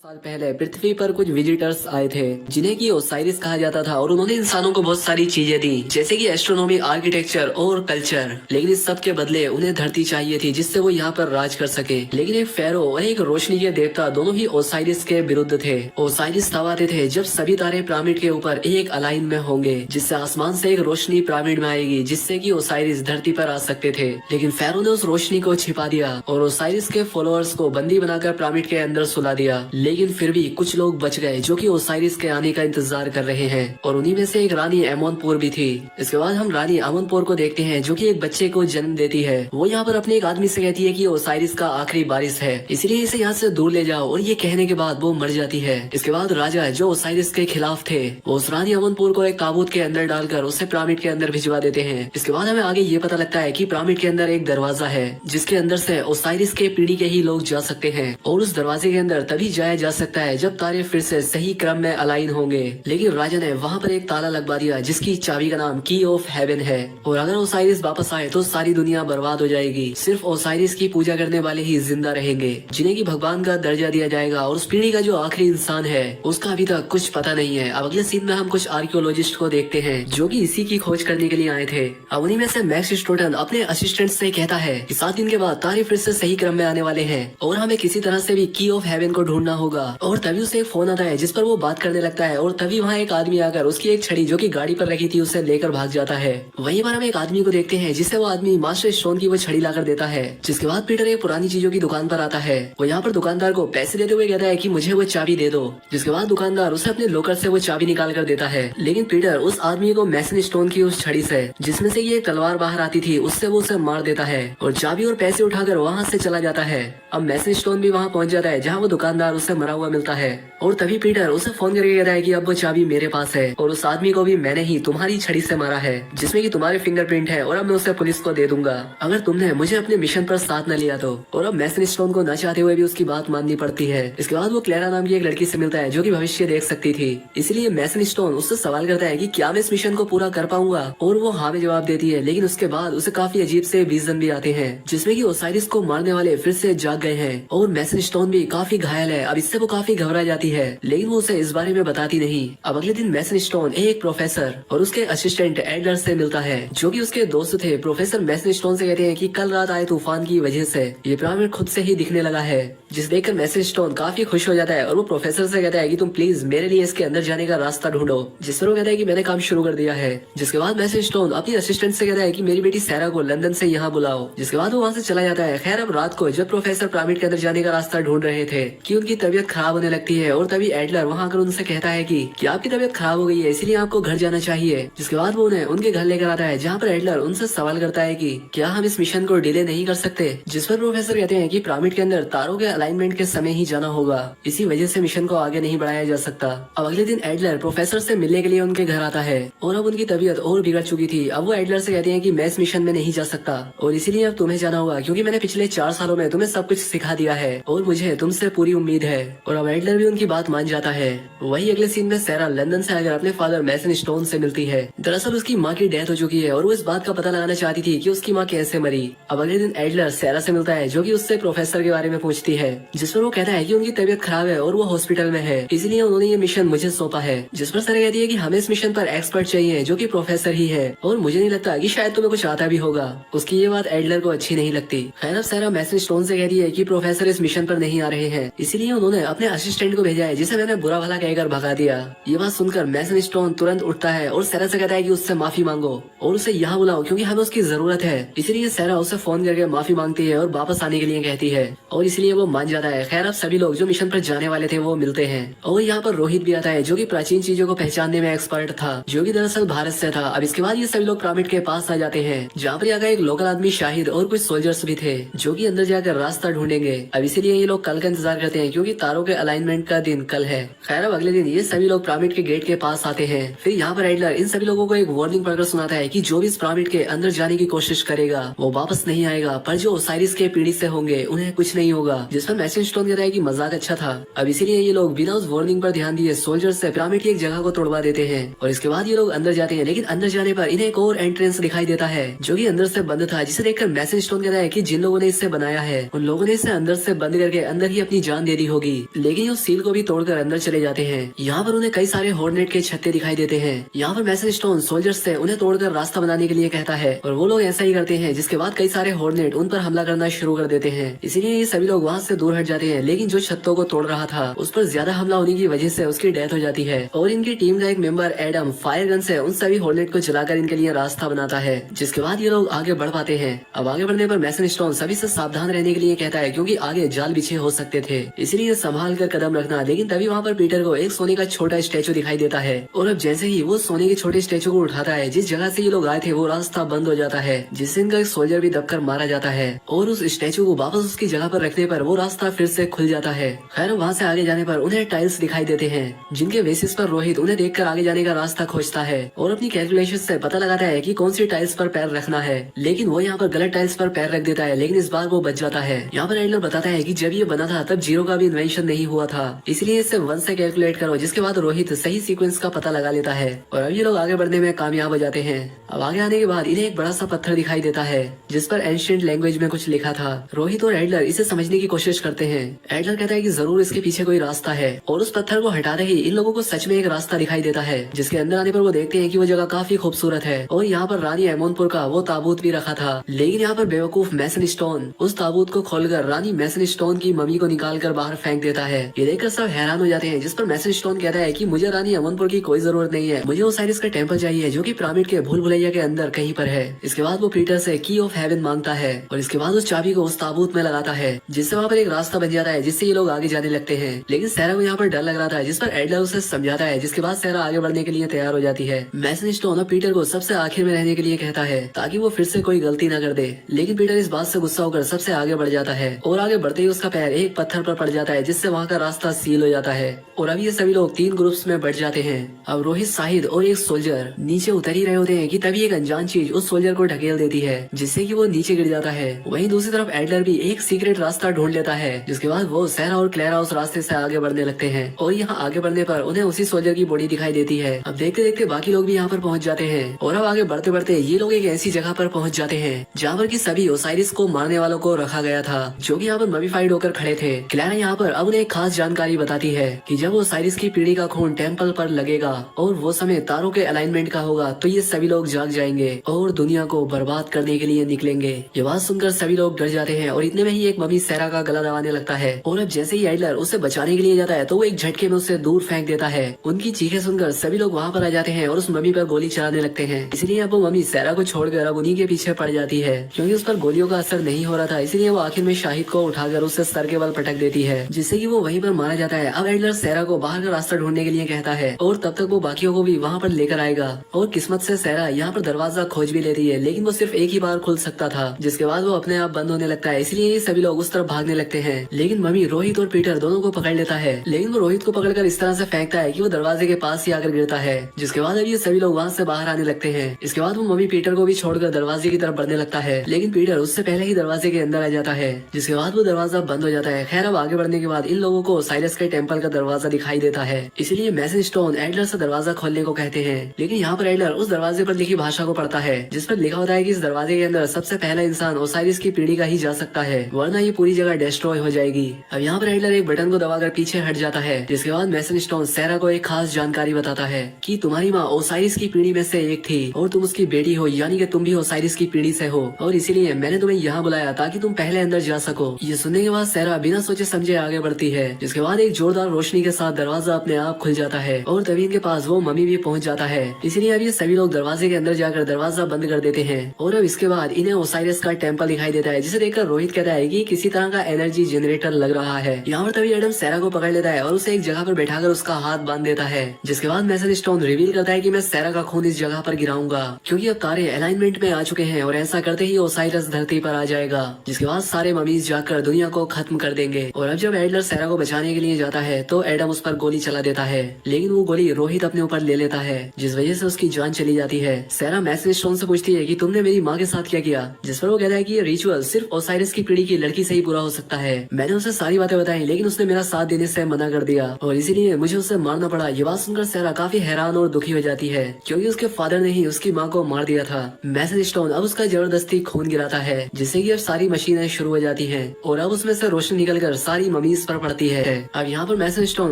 साल पहले पृथ्वी पर कुछ विजिटर्स आए थे जिन्हें कि ओसाइरिस कहा जाता था और उन्होंने इंसानों को बहुत सारी चीजें दी जैसे कि एस्ट्रोनॉमी, आर्किटेक्चर और कल्चर। लेकिन इस सब के बदले उन्हें धरती चाहिए थी जिससे वो यहाँ पर राज कर सके। लेकिन एक फेरो और एक रोशनी के देवता दोनों ही ओसाइरिस के विरुद्ध थे। ओसाइरिस तब आते थे जब सभी तारे पिरामिड के ऊपर एक अलाइन में होंगे, जिससे आसमान से एक रोशनी पिरामिड में आएगी जिससे कि ओसाइरिस धरती पर आ सकते थे। लेकिन फेरो ने उस रोशनी को छिपा दिया और ओसाइरिस के फॉलोअर्स को बंदी बनाकर पिरामिड के अंदर सुला दिया। लेकिन फिर भी कुछ लोग बच गए जो कि ओसाइरिस के आने का इंतजार कर रहे हैं और उन्हीं में से एक रानी एमोनपोर भी थी। इसके बाद हम रानी एमोनपोर को देखते हैं जो कि एक बच्चे को जन्म देती है। वो यहाँ पर अपने एक आदमी से कहती है कि ओसाइरिस का आखिरी बारिश है, इसलिए इसे यहाँ से दूर ले जाओ, और ये कहने के बाद वो मर जाती है। इसके बाद राजा जो ओसाइरिस के खिलाफ थे वो उस रानी एमोनपोर को एक ताबूत के अंदर डालकर उसे पिरामिड के अंदर भिजवा देते हैं। इसके बाद हमें आगे ये पता लगता है कि पिरामिड के अंदर एक दरवाजा है जिसके अंदर से ओसाइरिस के पीढ़ी के ही लोग जा सकते हैं और उस दरवाजे के अंदर तभी जाया जा सकता है जब तारे फिर से सही क्रम में अलाइन होंगे। लेकिन राजा ने वहाँ पर एक ताला लगवा दिया जिसकी चाबी का नाम की ऑफ हेवन है, और अगर ओसाइरिस वापस आए तो सारी दुनिया बर्बाद हो जाएगी। सिर्फ ओसाइरिस की पूजा करने वाले ही जिंदा रहेंगे जिन्हें की भगवान का दर्जा दिया जाएगा, और उस पीढ़ी का जो आखिरी इंसान है उसका अभी तक कुछ पता नहीं है। अब अगले सीन में हम कुछ आर्कियोलॉजिस्ट को देखते हैं जो कि इसी की खोज करने के लिए आए थे। अब उन्हीं में से मैक्स स्टोटन अपने असिस्टेंट से कहता है कि 7 दिन के बाद तारे फिर से सही क्रम में आने वाले हैं और हमें किसी तरह से भी की ऑफ हेवन को ढूंढना होगा। और तभी उसे एक फोन आता है जिस पर वो बात करने लगता है, और तभी वहाँ एक आदमी आकर उसकी एक छड़ी जो कि गाड़ी पर रखी थी उसे लेकर भाग जाता है। वहीं पर हम एक आदमी को देखते हैं जिसे वो आदमी मास्टर स्टोन की वो छड़ी लाकर देता है। जिसके बाद पीटर एक पुरानी चीजों की दुकान पर आता है। वो यहाँ पर दुकानदार को पैसे देते हुए कहता है कि मुझे वो चाबी दे दो। जिसके बाद दुकानदार उसे अपने लॉकर से वो चाबी निकाल कर देता है। लेकिन पीटर उस आदमी को मैसन स्टोन की उस छड़ी से जिसमें से ये तलवार बाहर आती थी उससे वो उसे मार देता है और चाबी और पैसे उठाकर वहाँ से चला जाता है। अब मैसन स्टोन भी वहाँ पहुँच जाता है जहाँ वो दुकानदार उसे मरा हुआ मिलता है, और तभी पीटर उसे फोन करके कहता है कि अब वो चाबी मेरे पास है और उस आदमी को भी मैंने ही तुम्हारी छड़ी से मारा है जिसमें कि तुम्हारे फिंगरप्रिंट है, और अब मैं उसे पुलिस को दे दूंगा अगर तुमने मुझे अपने मिशन पर साथ न लिया तो। और अब मैसन स्टोन को न चाहते हुए भी उसकी बात माननी पड़ती है। इसके बाद वो क्लेरा नाम की एक लड़की से मिलता है जो कि भविष्य देख सकती थी, इसलिए मैसन स्टोन उससे सवाल करता है कि क्या मैं इस मिशन को पूरा कर पाऊंगा, और वो हाँ में जवाब देती है। लेकिन उसके बाद उसे काफी अजीब से विजन भी आते हैं जिसमें कि ओसाइरिस को मारने वाले फिर से जाग गए हैं और मैसन स्टोन भी काफी घायल है। अब इससे वो काफी घबरा जाती है लेकिन वो उसे इस बारे में बताती नहीं। अब अगले दिन मैसन स्टोन एक प्रोफेसर और उसके असिस्टेंट एडलर से मिलता है जो कि उसके दोस्त थे। प्रोफेसर मैसन स्टोन से कहते हैं कि कल रात आए तूफान की वजह से ये पिरामिड खुद से ही दिखने लगा है, जिस देखकर मैसन स्टोन काफी खुश हो जाता है और वो प्रोफेसर से कहता है कि तुम प्लीज मेरे लिए इसके अंदर जाने का रास्ता ढूंढो, जिस पर वो कहता है कि मैंने काम शुरू कर दिया है। जिसके बाद मैसन स्टोन अपनी असिस्टेंट से कहता है कि मेरी बेटी सैरा को लंदन से यहाँ बुलाओ। जिसके बाद वो वहाँ से चला जाता है। खैर अब रात को जब प्रोफेसर पिरामिड के अंदर जाने का रास्ता ढूंढ रहे थे कि उनकी तबीयत खराब होने लगती है, और तभी एडलर वहाँ आकर उनसे कहता है कि आपकी तबीयत खराब हो गई है इसलिए आपको घर जाना चाहिए। जिसके बाद वो उन्हें उनके घर लेकर आता है जहाँ पर एडलर उनसे सवाल करता है कि क्या हम इस मिशन को डिले नहीं कर सकते, जिस पर प्रोफेसर कहते हैं कि पिरामिड के अंदर तारों के अलाइनमेंट के समय ही जाना होगा, इसी वजह से मिशन को आगे नहीं बढ़ाया जा सकता। अब अगले दिन एडलर प्रोफेसर से मिलने के लिए उनके घर आता है और अब उनकी तबीयत और बिगड़ चुकी थी। अब वो एडलर से कहते हैं कि मैं इस मिशन में नहीं जा सकता और इसीलिए अब तुम्हें जाना होगा क्योंकि मैंने पिछले 4 सालों में तुम्हें सब कुछ सिखा दिया है और मुझे तुमसे पूरी उम्मीद है। और अब एडलर भी उनकी बात मान जाता है। वही अगले सीन में सैरा लंदन से आकर अपने फादर मैसन स्टोन से मिलती है। दरअसल उसकी माँ की डेथ हो चुकी है और वो इस बात का पता लगाना चाहती थी कि उसकी माँ कैसे मरी। अब अगले दिन एडलर सैरा से मिलता है जो कि उससे प्रोफेसर के बारे में पूछती है, जिस पर वो कहता है कि उनकी तबीयत खराब है और वो हॉस्पिटल में है, इसलिए उन्होंने ये मिशन मुझे सौंपा है। जिस पर सैरा कहती है कि हमें इस मिशन पर एक्सपर्ट चाहिए जो कि प्रोफेसर ही है, और मुझे नहीं लगता कि शायद तुम्हें कुछ आता भी होगा। उसकी ये बात एडलर को अच्छी नहीं लगती। खैर अब सैरा मैसन स्टोन से कहती है कि प्रोफेसर इस मिशन पर नहीं आ रहे हैं, इसीलिए उन्होंने अपने असिस्टेंट को भेजा है जिसे मैंने बुरा भला कहकर भगा दिया। ये बात सुनकर मैसन स्टोन तुरंत उठता है और सैरा से कहता है कि उससे माफी मांगो और उसे यहाँ बुलाओ क्योंकि हमें उसकी जरूरत है। इसलिए सैरा उसे फोन करके माफी मांगती है और वापस आने के लिए कहती है और इसलिए वो मान जाता है। खैर अब सभी लोग जो मिशन पर जाने वाले थे वो मिलते हैं और यहाँ पर रोहित भी आता है जो कि प्राचीन चीजों को पहचानने में एक्सपर्ट था, जो कि दरअसल भारत से था। अब इसके बाद ये सभी लोग पिरामिड के पास आ जाते हैं जहाँ पर यहाँ एक लोकल आदमी शाहिद और कुछ सोल्जर्स भी थे जो कि अंदर जाकर रास्ता ढूंढेंगे। अब इसीलिए ये लोग कल का इंतजार करते हैं क्योंकि तारों के अलाइनमेंट का दिन कल है। खैर अब अगले दिन ये सभी लोग पिरामिड के गेट के पास आते हैं। फिर यहाँ पर एडलर इन सभी लोगों को एक वार्निंग पढ़कर सुनाता है कि जो भी इस पिरामिड के अंदर जाने की कोशिश करेगा वो वापस नहीं आएगा, पर जो ओसाइरिस के पीढ़ी से होंगे उन्हें कुछ नहीं होगा। जिस पर मैसन स्टोन कहता है कि मजाक अच्छा था। अब इसीलिए ये लोग बिना उस वार्निंग पर ध्यान दिए सोल्जर से पिरामिड की एक जगह को तोड़वा देते हैं और इसके बाद ये लोग अंदर जाते हैं। लेकिन अंदर जाने पर इन्हें एक और एंट्रेंस दिखाई देता है जो कि अंदर से बंद था, जिसे देखकर मैसन स्टोन कहता है कि जिन लोगों ने इसे बनाया है उन लोगों ने इसे अंदर से बंद करके अंदर ही अपनी जान दे दी होगी। थी, लेकिन उस सील को भी तोड़कर अंदर चले जाते हैं। यहाँ पर उन्हें कई सारे हॉर्नेट के छत्ते दिखाई देते हैं। यहाँ पर मैसेज स्टोन सोल्जर्स से उन्हें तोड़कर रास्ता बनाने के लिए कहता है और वो लोग ऐसा ही करते हैं, जिसके बाद कई सारे हॉर्नेट उन पर हमला करना शुरू कर देते हैं। इसीलिए ये सभी लोग वहाँ से दूर हट जाते हैं, लेकिन जो छत्तों को तोड़ रहा था उस पर ज्यादा हमला होने की वजह से उसकी डेथ हो जाती है और इनकी टीम का एक मेंबर एडम फायर गन से उन सभी हॉर्नेट को जलाकर इनके लिए रास्ता बनाता है, जिसके बाद ये लोग आगे बढ़ पाते हैं। अब आगे बढ़ने पर मैसन स्टोन सभी से सावधान रहने के लिए कहता है, क्योंकि आगे जाल बिछे हो सकते थे, इसलिए संभाल कर कदम रखना। लेकिन तभी वहाँ पर पीटर को एक सोने का छोटा स्टैचू दिखाई देता है और अब जैसे ही वो सोने के छोटे स्टैचू को उठाता है, जिस जगह से ये लोग आए थे वो रास्ता बंद हो जाता है, जिससे इनका एक सोल्जर भी दबकर मारा जाता है और उस स्टैचू को वापस उसकी जगह पर रखने पर वो रास्ता फिर से खुल जाता है। खैर वहाँ से आगे जाने पर उन्हें टाइल्स दिखाई देते हैं, जिनके बेसिस पर रोहित उन्हें देखकर आगे जाने का रास्ता खोजता है और अपनी कैलकुलेशन से पता लगाता है कि कौन सी टाइल्स पर पैर रखना है, लेकिन वो यहाँ पर गलत टाइल्स पर पैर रख देता है, लेकिन इस बार वो बच जाता है। यहाँ पर एडलर बताता है कि जब ये बना था तब 0 का भी इन्वेंशन नहीं हुआ था, इसलिए इसे 1 से कैलकुलेट करो, जिसके बाद रोहित सही सीक्वेंस का पता लगा लेता है और अब ये लोग आगे बढ़ने में कामयाब हो जाते हैं। अब आगे आने के बाद इन्हें एक बड़ा सा पत्थर दिखाई देता है, जिस पर एंशिएंट लैंग्वेज में कुछ लिखा था। रोहित और एडलर इसे समझने की कोशिश करते हैं। एडलर कहता है कि जरूर इसके पीछे कोई रास्ता है और उस पत्थर को हटाते ही इन लोगों को सच में एक रास्ता दिखाई देता है, जिसके अंदर आने पर वो देखते हैं कि वो जगह काफी खूबसूरत है और यहाँ पर रानी एमोनपुर का वो ताबूत भी रखा था। लेकिन यहाँ पर बेवकूफ मैसन स्टोन उस ताबूत को खोलकर रानी मैसन स्टोन की मम्मी को निकालकर बाहर फेंक देता है। ये देखकर सब हैरान हो जाते हैं, जिस पर मैसन स्टोन कहता है कि मुझे रानी एमोनपुर की कोई जरूरत नहीं है, मुझे ओसाइरिस का टेम्पल चाहिए जो कि पिरामिड के भूल भुलैया के अंदर कहीं पर है। इसके बाद वो पीटर से की ऑफ हेवन मांगता है और इसके बाद उस चाबी को उस ताबूत में लगाता है, जिससे वहाँ पर एक रास्ता बन जाता है, जिससे ये लोग आगे जाने लगते हैं। लेकिन सैरा को यहाँ पर डर लग रहा था, जिस पर एडलर उसे समझाता है, जिसके बाद सैरा आगे बढ़ने के लिए तैयार हो जाती है। मैसन स्टोन और पीटर को सबसे आखिर में रहने के लिए कहता है ताकि वो फिर से कोई गलती न कर दे, लेकिन पीटर इस बात से गुस्सा होकर सबसे आगे बढ़ जाता है और आगे बढ़ते ही उसका पैर एक पत्थर पर पड़ जाता है, जिससे वहाँ का रास्ता सील हो जाता है और अब ये सभी लोग 3 ग्रुप्स में बढ़ जाते हैं। अब रोहित, शाहिद और एक सोल्जर नीचे उतर ही रहे होते हैं कि तभी एक अनजान चीज उस सोल्जर को ढकेल देती है, जिससे कि वो नीचे गिर जाता है। वहीं दूसरी तरफ एडलर भी एक सीक्रेट रास्ता ढूंढ लेता है, जिसके बाद वो सैरा और क्लेरा उस रास्ते से आगे बढ़ने लगते हैं और यहाँ आगे बढ़ने पर उन्हें उसी सोल्जर की बॉडी दिखाई देती है। अब देखते देखते बाकी लोग भी यहाँ पर पहुँच जाते हैं और अब आगे बढ़ते बढ़ते ये लोग एक ऐसी जगह पर पहुँच जाते हैं जहाँ पर की सभी ओसाइरिस को मारने वालों को रखा गया था, जो की यहाँ पर ममीफाइड होकर खड़े थे। क्लेरा यहाँ पर अब उन्हें एक खास जानकारी बताती है कि जब ओसाइरिस की पीढ़ी का खून टेम्पल पर लगेगा और वो समय तारों के अलाइनमेंट का होगा, तो ये सभी लोग जाग जाएंगे और दुनिया को बर्बाद करने के लिए निकलेंगे। ये बात सुनकर सभी लोग डर जाते हैं और इतने में ही एक मम्मी सैरा का गला दबाने लगता है और अब जैसे ही एडलर उसे बचाने के लिए जाता है तो वो एक झटके में उसे दूर फेंक देता है। उनकी चीखें सुनकर सभी लोग वहाँ पर आ जाते हैं और उस मम्मी पर गोली चलाने लगते हैं। इसलिए अब वो मम्मी सैरा को छोड़कर अब उन्हीं के पीछे पड़ जाती है, क्योंकि उस पर गोलियों का असर नहीं हो रहा था। इसलिए वो आखिर में शाहिद को उठाकर उससे सर के बल पटक देती है, जिससे कि वो वहीं पर मारा जाता है। अब एडलर सैरा को बाहर का रास्ता ढूंढने के लिए कहता है और तब तक वो बाकियों को भी वहाँ पर लेकर आएगा और किस्मत से सैरा यहाँ पर दरवाजा खोज भी लेती है, लेकिन वो सिर्फ एक ही बार खुल सकता था, जिसके बाद वो अपने आप बंद होने लगता है। इसलिए ये सभी लोग उस तरफ भागने लगते हैं, लेकिन मम्मी रोहित और पीटर दोनों को पकड़ लेता है, लेकिन वो रोहित को पकड़कर इस तरह से फेंकता है कि वो दरवाजे के पास ही आकर गिरता है, जिसके बाद अब ये सभी लोग वहाँ से बाहर आने लगते हैं। इसके बाद वो मम्मी पीटर को भी छोड़कर दरवाजे की तरफ बढ़ने लगता है, लेकिन पीटर उससे पहले ही दरवाजे के अंदर आ जाता है, जिसके बाद वो दरवाजा बंद हो जाता है। खैर अब आगे बढ़ने के बाद इन लोगों को साइरस के टेम्पल का दरवाजा दिखाई देता है, इसलिए मैसन स्टोन एडलर से दरवाजा खोलने को कहते हैं। लेकिन यहाँ पर एडलर उस दरवाजे पर लिखी भाषा को पढ़ता है, जिस पर लिखा होता है कि इस दरवाजे के अंदर सबसे पहला इंसान ओसाइरिस की पीढ़ी का ही जा सकता है, वरना ये पूरी जगह डिस्ट्रॉय हो जाएगी। अब यहाँ पर एडलर एक बटन को दबाकर पीछे हट जाता है, जिसके बाद मैसन स्टोन सैरा को एक खास जानकारी बताता है कि तुम्हारी माँ ओसाइरिस की पीढ़ी में से एक थी और तुम उसकी बेटी हो, यानी कि तुम भी ओसाइरिस की पीढ़ी से हो और इसीलिए मैंने तुम्हें यहाँ बुलाया ताकि तुम पहले अंदर जा सको। ये सुनने के बाद सैरा बिना सोचे समझे आगे बढ़ती है, जिसके बाद एक जोरदार रोशनी के साथ दरवाजा अपने आप खुल जाता है और तभी इनके पास वो मम्मी भी पहुँच जाता है। इसलिए अब ये सभी लोग दरवाजे के अंदर जाकर दरवाजा बंद कर देते हैं और अब इसके बाद इन्हें ओसाइरिस का टेम्पल दिखाई देता है, जिसे देखकर रोहित कहता है कि किसी तरह का एनर्जी जनरेटर लग रहा है। यहाँ पर तभी एडम सैरा को पकड़ लेता है और उसे एक जगह पर बैठाकर उसका हाथ बांध देता है, जिसके बाद मैसन स्टोन रिवील करता है कि मैं सैरा का खून इस जगह पर गिराऊंगा, क्योंकि अब तारे अलाइनमेंट में आ चुके हैं और ऐसा करते ही ओसाइरिस धरती पर आ जाएगा, जिसके बाद सारे ममीज जाकर दुनिया को खत्म कर देंगे। और अब जब एडलर सैरा को बचाने के लिए जाता है तो एडम उस पर गोली चला देता है, लेकिन वो गोली रोहित अपने ऊपर ले लेता है, जिस वजह से उसकी जान चली जाती है। सैरा मैसन स्टोन से पूछती है कि तुमने मेरी माँ के साथ क्या किया, जिस पर वो कहता है कि ये रिचुअल सिर्फ ओसाइरिस की पीढ़ी की लड़की से ही पूरा हो सकता है। मैंने उसे सारी बातें बताई, लेकिन उसने मेरा साथ देने से मना कर दिया और इसीलिए मुझे उसे मारना पड़ा। ये बात सुनकर सैरा काफी हैरान और दुखी हो जाती है, क्योंकि उसके फादर ने ही उसकी माँ को मार दिया था। मैसन स्टोन अब उसका जबरदस्ती खून गिराता है, जिससे कि अब सारी मशीनें शुरू हो जाती हैं और अब उसमें से रोशनी निकलकर सारी ममीज इस पर पड़ती है। अब यहाँ पर मैसेज स्टोन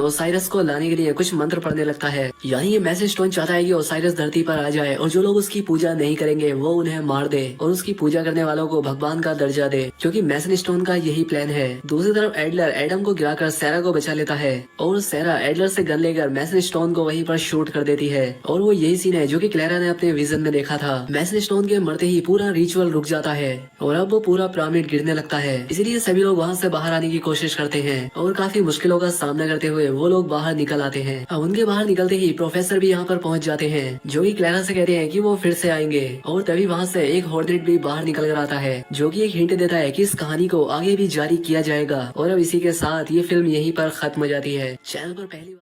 ओसाइरस को लाने के लिए कुछ मंत्र पढ़ने लगता है। यानी ये मैसेज स्टोन चाहता है कि ओसाइरस धरती पर आ जाए और जो लोग उसकी पूजा नहीं करेंगे वो उन्हें मार दे और उसकी पूजा करने वालों को भगवान का दर्जा दे, क्योंकि मैसेज स्टोन का यही प्लान है। दूसरी तरफ एडलर एडम को गिराकर सैरा को बचा लेता है और सैरा एडलर से गन लेकर मैसेज स्टोन को वहीं पर शूट कर देती है। और वो यही सीन है जो कि क्लेरा ने अपने विजन में देखा था। मैसेज स्टोन के मरते ही पूरा रिचुअल रुक जाता है और अब वो पूरा पिरामिड गिरने लगता है। इसीलिए सभी लोग वहाँ से बाहर आने की कोशिश करते हैं और काफी मुश्किलों का सामना करते हुए वो लोग बाहर निकल आते हैं। अब उनके बाहर निकलते ही प्रोफेसर भी यहाँ पर पहुँच जाते हैं, जो कि क्लेरा से कहते हैं कि वो फिर से आएंगे। और तभी वहाँ से एक हॉर्नेट भी बाहर निकल कर आता है, जो कि एक हिंट देता है कि इस कहानी को आगे भी जारी किया जाएगा। और अब इसी के साथ ये फिल्म यहीं पर खत्म हो जाती है। चैनल पर पहली